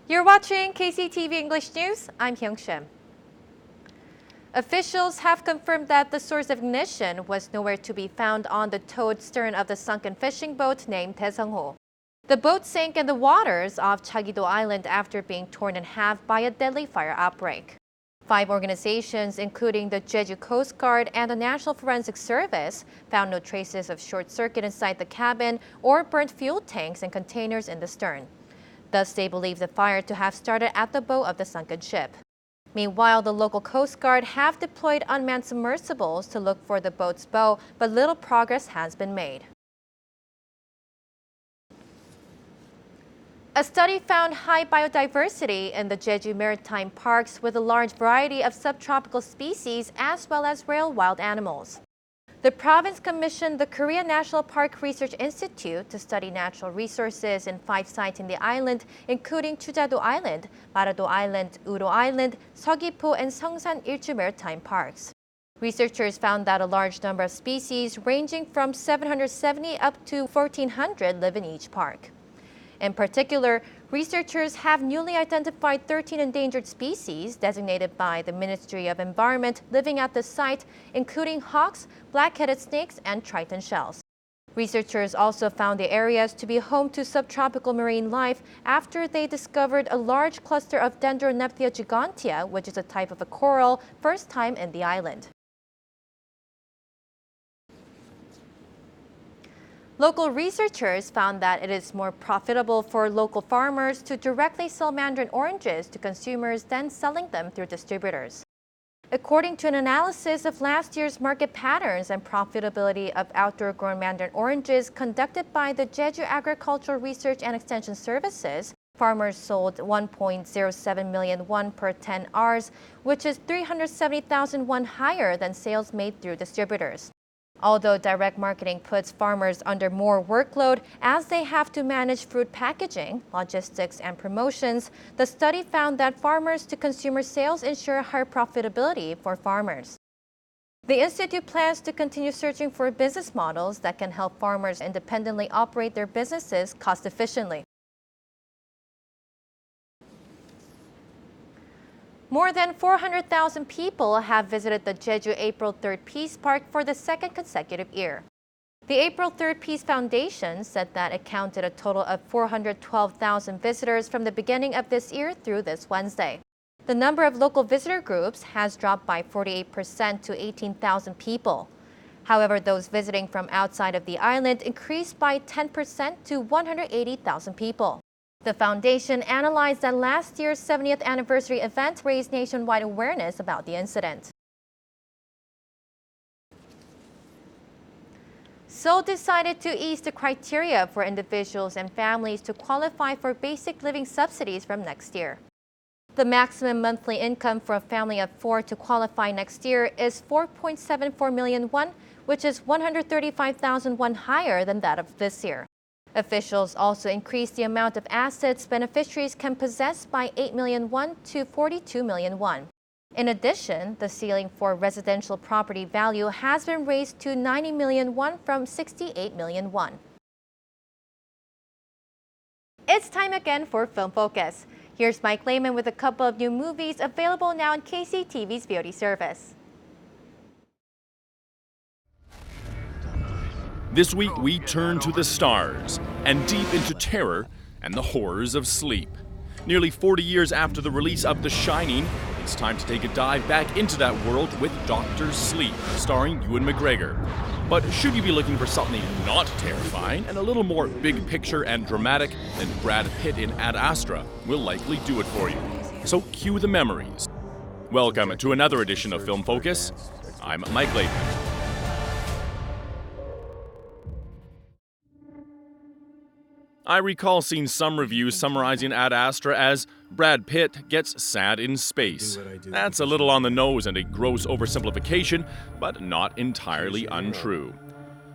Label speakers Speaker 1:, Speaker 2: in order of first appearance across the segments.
Speaker 1: You're watching KCTV English News. I'm Hyung-shim. Officials have confirmed that the source of ignition was nowhere to be found on the towed stern of the sunken fishing boat named Daesangho. The boat sank in the waters off Cheju Island after being torn in half by a deadly fire outbreak. 5 organizations, including the Jeju Coast Guard and the National Forensic Service, found no traces of short circuit inside the cabin or burnt fuel tanks and containers in the stern. Thus, they believe the fire to have started at the bow of the sunken ship. Meanwhile, the local Coast Guard have deployed unmanned submersibles to look for the boat's bow, but little progress has been made. A study found high biodiversity in the Jeju maritime parks with a large variety of subtropical species as well as rare wild animals. The province commissioned the Korea National Park Research Institute to study natural resources in 5 sites in the island, including Chujado Island, Marado Island, Uro Island, Seogwipo, and Seongsan Ilju Maritime Parks. Researchers found that a large number of species, ranging from 770 up to 1,400, live in each park. In particular, researchers have newly identified 13 endangered species designated by the Ministry of Environment living at the site, including hawks, black-headed snakes, and triton shells. Researchers also found the areas to be home to subtropical marine life after they discovered a large cluster of Dendronepthia gigantea, which is a type of a coral, first time in the island. Local researchers found that it is more profitable for local farmers to directly sell mandarin oranges to consumers than selling them through distributors. According to an analysis of last year's market patterns and profitability of outdoor-grown mandarin oranges conducted by the Jeju Agricultural Research and Extension Services, farmers sold 1.07 million won per 10 Rs, which is 370,000 won higher than sales made through distributors. Although direct marketing puts farmers under more workload as they have to manage fruit packaging, logistics, and promotions, the study found that farmers-to-consumer sales ensure higher profitability for farmers. The institute plans to continue searching for business models that can help farmers independently operate their businesses cost-efficiently. More than 400,000 people have visited the Jeju April 3rd Peace Park for the second consecutive year. The April 3rd Peace Foundation said that it counted a total of 412,000 visitors from the beginning of this year through this Wednesday. The number of local visitor groups has dropped by 48% to 18,000 people. However, those visiting from outside of the island increased by 10% to 180,000 people. The foundation analyzed that last year's 70th anniversary event raised nationwide awareness about the incident. Seoul decided to ease the criteria for individuals and families to qualify for basic living subsidies from next year. The maximum monthly income for a family of 4 to qualify next year is 4.74 million won, which is 135,000 won higher than that of this year. Officials also increased the amount of assets beneficiaries can possess by 8 million won to 42 million won. In addition, the ceiling for residential property value has been raised to 90 million won from 68 million won. It's time again for Film Focus. Here's Mike Lehman with a couple of new movies available now on KCTV's VOD service.
Speaker 2: This week, we turn to the stars and deep into terror and the horrors of sleep. Nearly 40 years after the release of The Shining, it's time to take a dive back into that world with Dr. Sleep, starring Ewan McGregor. But should you be looking for something not terrifying and a little more big picture and dramatic, then Brad Pitt in Ad Astra will likely do it for you. So cue the memories. Welcome to another edition of Film Focus. I'm Mike Lehman. I recall seeing some reviews summarizing Ad Astra as Brad Pitt gets sad in space. That's a little on the nose and a gross oversimplification, but not entirely untrue.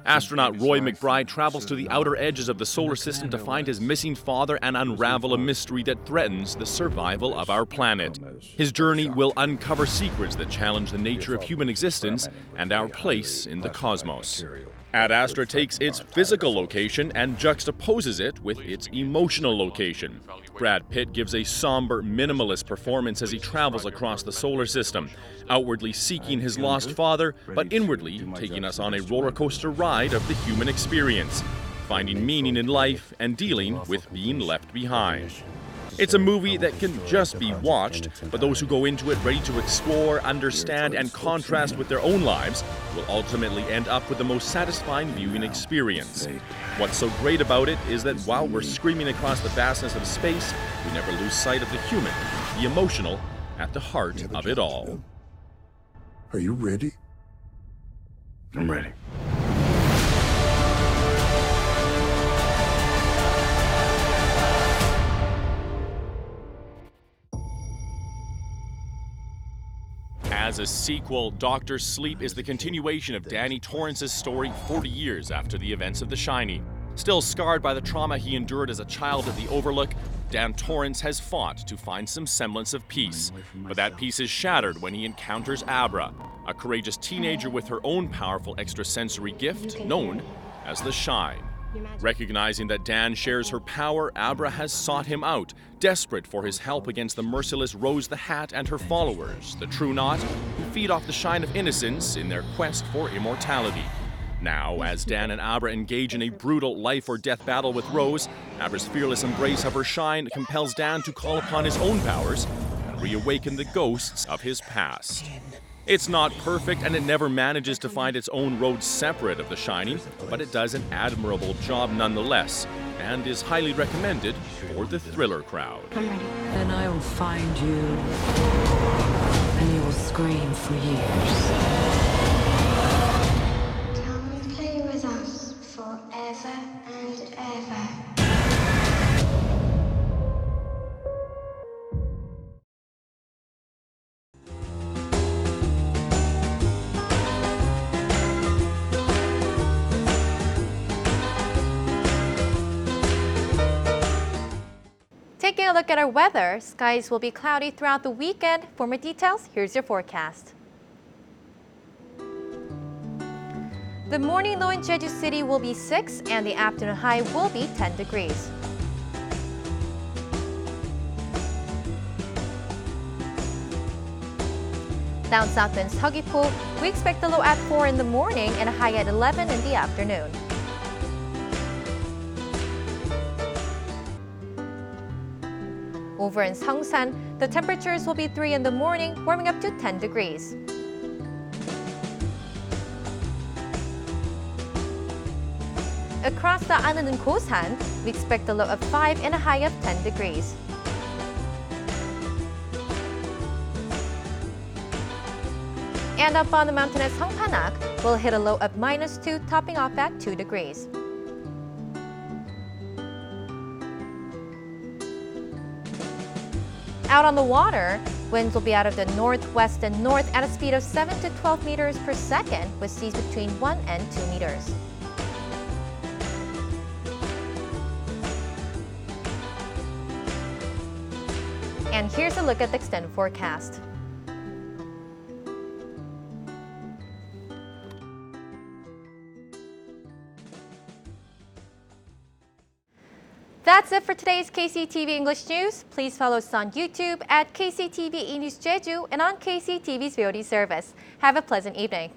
Speaker 2: Astronaut Roy McBride travels to the outer edges of the solar system to find his missing father and unravel a mystery that threatens the survival of our planet. His journey will uncover secrets that challenge the nature of human existence and our place in the cosmos. Ad Astra takes its physical location and juxtaposes it with its emotional location. Brad Pitt gives a somber, minimalist performance as he travels across the solar system, outwardly seeking his lost father, but inwardly taking us on a roller coaster ride of the human experience, finding meaning in life and dealing with being left behind. It's a movie that can just be watched, but those who go into it ready to explore, understand, and contrast with their own lives will ultimately end up with the most satisfying viewing experience. What's so great about it is that while we're screaming across the vastness of space, we never lose sight of the human, the emotional, at the heart of it all.
Speaker 3: Are you ready?
Speaker 4: I'm ready.
Speaker 2: As a sequel, Dr. Sleep is the continuation of Danny Torrance's story 40 years after the events of The Shining. Still scarred by the trauma he endured as a child at the Overlook, Dan Torrance has fought to find some semblance of peace. But that peace is shattered when he encounters Abra, a courageous teenager with her own powerful extrasensory gift known as the Shine. Recognizing that Dan shares her power, Abra has sought him out, desperate for his help against the merciless Rose the Hat and her followers, the True Knot, who feed off the shine of innocence in their quest for immortality. Now, as Dan and Abra engage in a brutal life-or-death battle with Rose, Abra's fearless embrace of her shine compels Dan to call upon his own powers and reawaken the ghosts of his past. It's not perfect, and it never manages to find its own road separate of The Shining, but it does an admirable job nonetheless, and is highly recommended for the thriller crowd.
Speaker 5: Then I will find you, and you will scream for years.
Speaker 6: Come and play with us forever and ever.
Speaker 1: Taking a look at our weather, skies will be cloudy throughout the weekend. For more details, here's your forecast. The morning low in Jeju City will be 6 and the afternoon high will be 10 degrees. Down south in Seogwipo, we expect a low at 4 in the morning and a high at 11 in the afternoon. Over in Seongsan, the temperatures will be 3 in the morning, warming up to 10 degrees. Across the island in Gosan, we expect a low of 5 and a high of 10 degrees. And up on the mountain at Songpanak, we'll hit a low of -2, topping off at 2 degrees. Out on the water, winds will be out of the northwest and north at a speed of 7 to 12 meters per second, with seas between 1 and 2 meters. And here's a look at the extended forecast. That's it for today's KCTV English News. Please follow us on YouTube at KCTV E-News Jeju and on KCTV's VOD service. Have a pleasant evening.